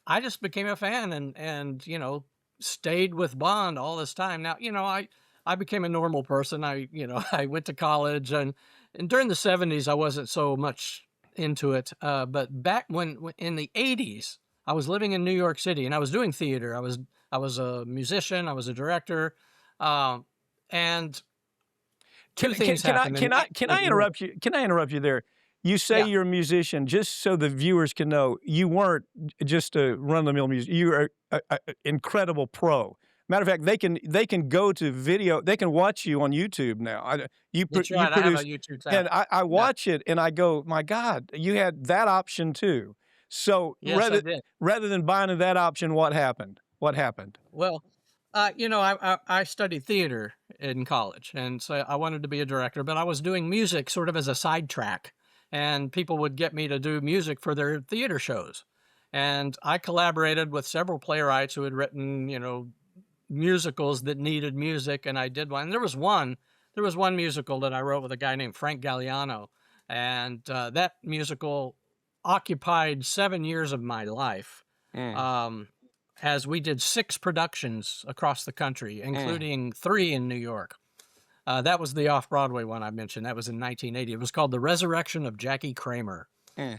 I just became a fan and, stayed with Bond all this time. Now, I became a normal person. I went to college and during the 70s, I wasn't so much into it. But back when in the 80s, I was living in New York City and I was doing theater. I was a musician. I was a director. And Can two can things can I happened in can I can I interrupt you? Can I interrupt you there? You say yeah, you're a musician, just so the viewers can know, you weren't just a run-of-the-mill musician. You are a incredible pro. Matter of fact, they can go to video. They can watch you on YouTube now. that's You right. I have a produce, YouTube and channel. I Yeah. watch it and I go, my God, you had that option too. So Yes, I did. rather than buying that option, what happened? What happened? Well, I studied theater in college, and so I wanted to be a director, but I was doing music sort of as a sidetrack, and people would get me to do music for their theater shows. And I collaborated with several playwrights who had written, musicals that needed music, and I did one. And there was one musical that I wrote with a guy named Frank Galliano, and that musical occupied 7 years of my life. Mm, Um, as we did 6 productions across the country, mm, including 3 in New York. That was the off Broadway one I mentioned. That was in 1980. It was called The Resurrection of Jackie Kramer. mm.